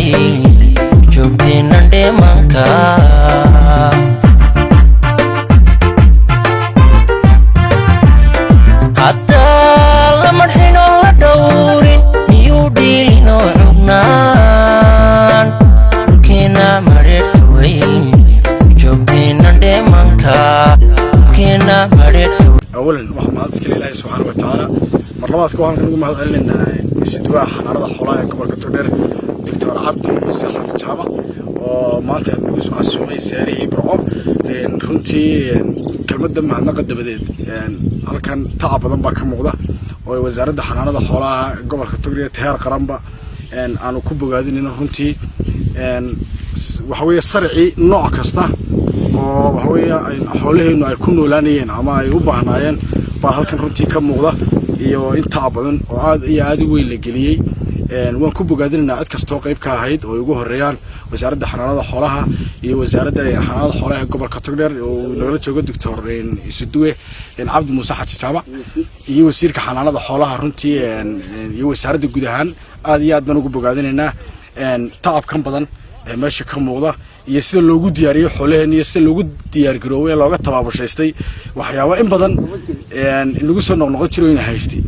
way joogteena dheemanka hatta lama dhino la dhowrin miyuu dhiilino cugnaan dhulkeena mareerta way joogteena dheemanka dhulkeena mareerta أولاً محمد أذكر الله سبحانه وتعالى مرات كوهان كانوا مهد علينا يسدوا حنارة حولايا كبر كتير دكتور عبد المساحة الجامعة وما تنقص عسومي ساري برعب لأن كنتي كلمة دم عندنا قد بديت يعني على كان تعب ضم بكم موضة ووزارة حنارة حولايا كبر كتير تهار قرنبا يعني أنا كوب قاعدين هنا كنتي يعني وحوي السرعي نوع كسته وهوية حوله إنه يكون نولانيين أما يوبه ناين بهالكن رنتي كم موضة iyo inta badan oo aad weyn la geliyay waan ku bogaadinaa cid kasto qayb ka ahayd oo ugu horeeyaan wasaaradda xanaanada xoolaha iyo wasaaradda xanaanada xoolaha gobolka Togdheer oo nagala joogo doctor Isuduwe Cabd Muuse Xaji Jaamac iyo wasiirka xanaanada xoolaha runtii iyo wasaaradda guud ahaan aad iyo aad baan ugu bogaadinaa taabkan badan meesha ka muuqda iyo sida loogu diyaariyo xoolaheena iyo sida loogu diyaar garoobay looga tabaabushaystay waxyaabo in badan in lagu soo noqnoqon jiro in haystay